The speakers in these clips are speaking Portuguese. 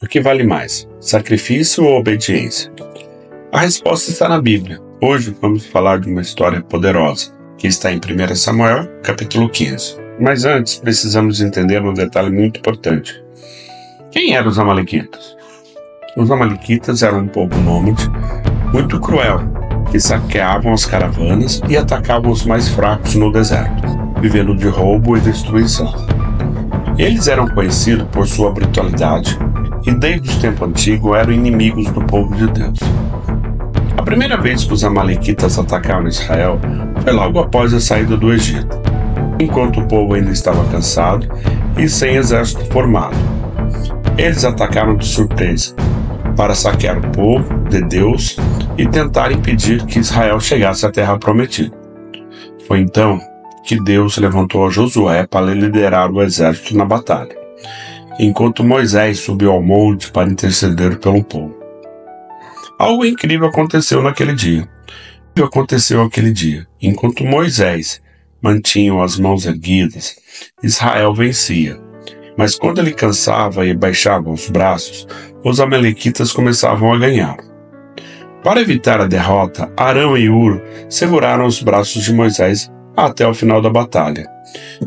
O que vale mais, sacrifício ou obediência? A resposta está na Bíblia. Hoje vamos falar de uma história poderosa, que está em 1 Samuel, capítulo 15. Mas antes, precisamos entender um detalhe muito importante. Quem eram os amalequitas? Os amalequitas eram um povo nômade, muito cruel, que saqueavam as caravanas e atacavam os mais fracos no deserto, vivendo de roubo e destruição. Eles eram conhecidos por sua brutalidade e desde o tempo antigo eram inimigos do povo de Deus. A primeira vez que os amalequitas atacaram Israel foi logo após a saída do Egito, enquanto o povo ainda estava cansado e sem exército formado. Eles atacaram de surpresa, para saquear o povo de Deus e tentar impedir que Israel chegasse à terra prometida. Foi então que Deus levantou a Josué para liderar o exército na batalha, enquanto Moisés subiu ao monte para interceder pelo povo. Algo incrível aconteceu naquele dia. Enquanto Moisés mantinha as mãos erguidas, Israel vencia. Mas quando ele cansava e baixava os braços, os amalequitas começavam a ganhar. Para evitar a derrota, Arão e Hur seguraram os braços de Moisés até o final da batalha,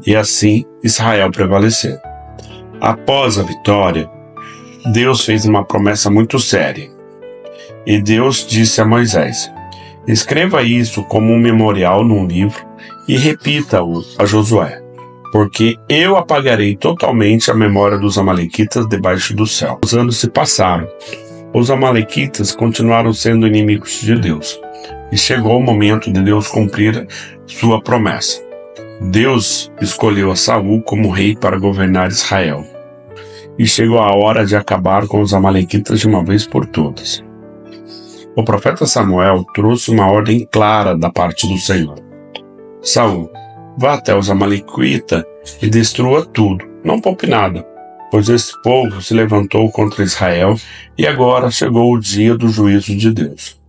e assim Israel prevaleceu. Após a vitória, Deus fez uma promessa muito séria. E Deus disse a Moisés: escreva isso como um memorial num livro e repita-o a Josué, porque eu apagarei totalmente a memória dos amalequitas debaixo do céu. Os anos se passaram. Os amalequitas continuaram sendo inimigos de Deus. E chegou o momento de Deus cumprir sua promessa. Deus escolheu a Saul como rei para governar Israel. E chegou a hora de acabar com os amalequitas de uma vez por todas. O profeta Samuel trouxe uma ordem clara da parte do Senhor. Saul, vá até os amalequitas e destrua tudo, não poupe nada, pois esse povo se levantou contra Israel e agora chegou o dia do juízo de Deus.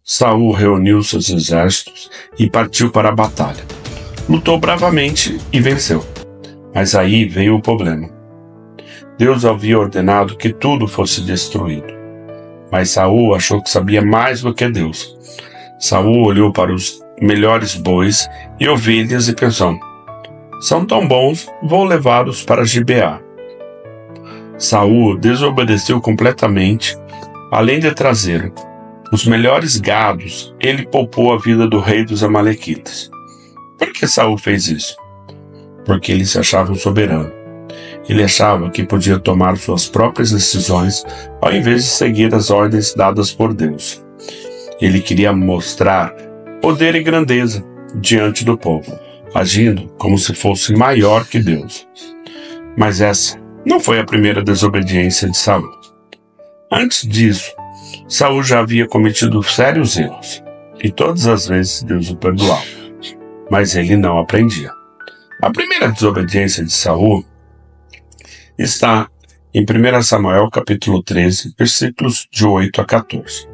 Saul reuniu seus exércitos e partiu para a batalha. Lutou bravamente e venceu. Mas aí veio o problema. Deus havia ordenado que tudo fosse destruído. Mas Saul achou que sabia mais do que Deus. Saul olhou para os melhores bois e ovelhas e pensou: são tão bons, vou levá-los para Gibeá. Saul desobedeceu completamente. Além de trazer os melhores gados, ele poupou a vida do rei dos amalequitas. Por que Saul fez isso? Porque ele se achava um soberano. Ele achava que podia tomar suas próprias decisões ao invés de seguir as ordens dadas por Deus. Ele queria mostrar poder e grandeza diante do povo, agindo como se fosse maior que Deus. Mas essa não foi a primeira desobediência de Saul. Antes disso, Saul já havia cometido sérios erros, e todas as vezes Deus o perdoava, mas ele não aprendia. A primeira desobediência de Saul está em 1 Samuel capítulo 13, versículos de 8 a 14.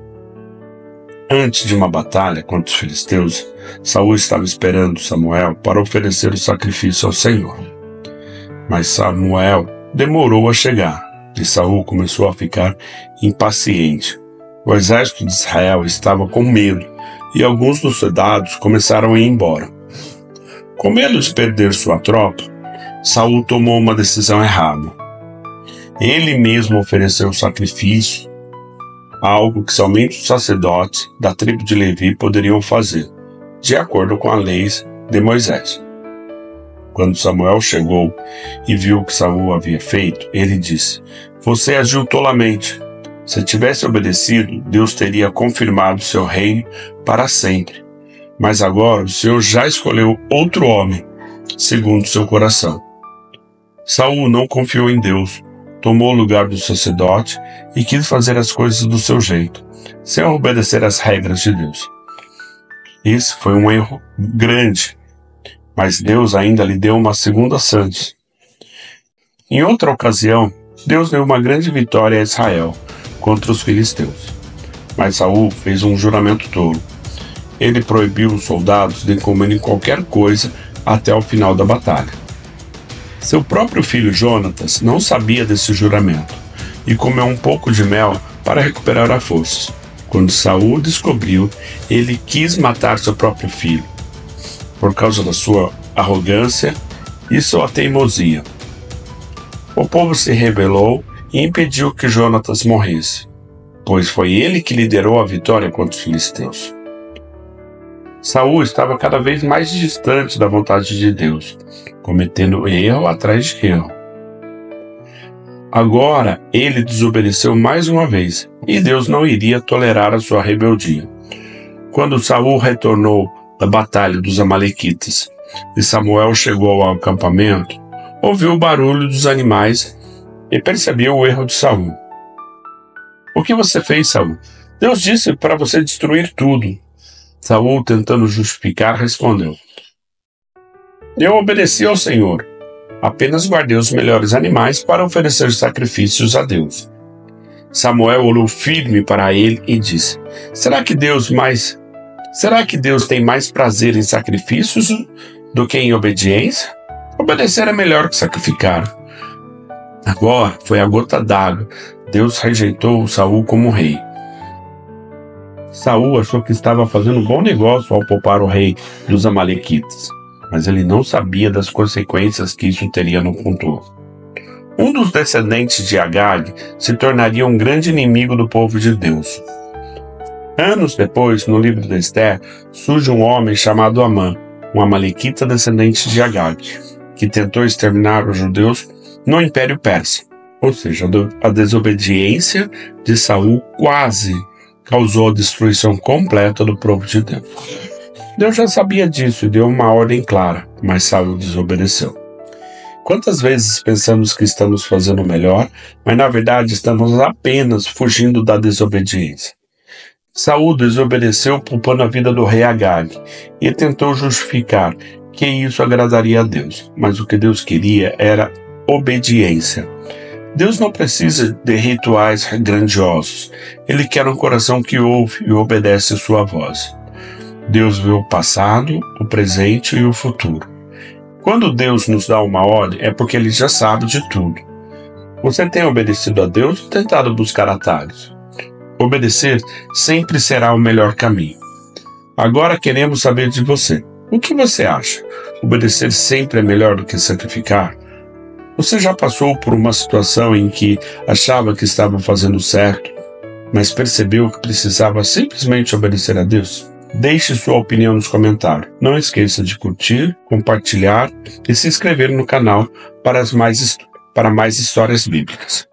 Antes de uma batalha contra os filisteus, Saul estava esperando Samuel para oferecer o sacrifício ao Senhor. Mas Samuel demorou a chegar, e Saul começou a ficar impaciente. O exército de Israel estava com medo, e alguns dos soldados começaram a ir embora. Com medo de perder sua tropa, Saul tomou uma decisão errada. Ele mesmo ofereceu o sacrifício, algo que somente os sacerdotes da tribo de Levi poderiam fazer, de acordo com as leis de Moisés. Quando Samuel chegou e viu o que Saul havia feito, ele disse: você agiu tolamente. Se tivesse obedecido, Deus teria confirmado seu reino para sempre. Mas agora o Senhor já escolheu outro homem, segundo seu coração. Saul não confiou em Deus, tomou o lugar do sacerdote e quis fazer as coisas do seu jeito, sem obedecer às regras de Deus. Esse foi um erro grande, mas Deus ainda lhe deu uma segunda chance. Em outra ocasião, Deus deu uma grande vitória a Israel contra os filisteus. Mas Saul fez um juramento tolo. Ele proibiu os soldados de comerem qualquer coisa até o final da batalha. Seu próprio filho Jonatas não sabia desse juramento, e comeu um pouco de mel para recuperar a força. Quando Saul descobriu, ele quis matar seu próprio filho, por causa da sua arrogância e sua teimosia. O povo se rebelou e impediu que Jonatas morresse, pois foi ele que liderou a vitória contra os filisteus. Saul estava cada vez mais distante da vontade de Deus, cometendo erro atrás de erro. Agora ele desobedeceu mais uma vez, e Deus não iria tolerar a sua rebeldia. Quando Saul retornou da batalha dos amalequitas e Samuel chegou ao acampamento, ouviu o barulho dos animais e percebeu o erro de Saul. "O que você fez, Saul? Deus disse para você destruir tudo." Saul, tentando justificar, respondeu: "Eu obedeci ao Senhor. Apenas guardei os melhores animais para oferecer sacrifícios a Deus." Samuel olhou firme para ele e disse: Será que Deus tem mais prazer em sacrifícios do que em obediência? Obedecer é melhor que sacrificar." Agora foi a gota d'água. Deus rejeitou Saul como rei. Saul achou que estava fazendo um bom negócio ao poupar o rei dos amalequitas, mas ele não sabia das consequências que isso teria no futuro. Um dos descendentes de Agag se tornaria um grande inimigo do povo de Deus. Anos depois, no livro de Esther, surge um homem chamado Amã, um amalequita descendente de Agag, que tentou exterminar os judeus no Império Persa. Ou seja, a desobediência de Saul quase causou a destruição completa do povo de Deus. Deus já sabia disso e deu uma ordem clara, mas Saul desobedeceu. Quantas vezes pensamos que estamos fazendo o melhor, mas na verdade estamos apenas fugindo da desobediência? Saul desobedeceu poupando a vida do rei Agag e tentou justificar que isso agradaria a Deus, mas o que Deus queria era obediência. Deus não precisa de rituais grandiosos. Ele quer um coração que ouve e obedece sua voz. Deus vê o passado, o presente e o futuro. Quando Deus nos dá uma ordem, é porque Ele já sabe de tudo. Você tem obedecido a Deus ou tentado buscar atalhos? Obedecer sempre será o melhor caminho. Agora queremos saber de você. O que você acha? Obedecer sempre é melhor do que sacrificar? Você já passou por uma situação em que achava que estava fazendo certo, mas percebeu que precisava simplesmente obedecer a Deus? Deixe sua opinião nos comentários. Não esqueça de curtir, compartilhar e se inscrever no canal para mais histórias bíblicas.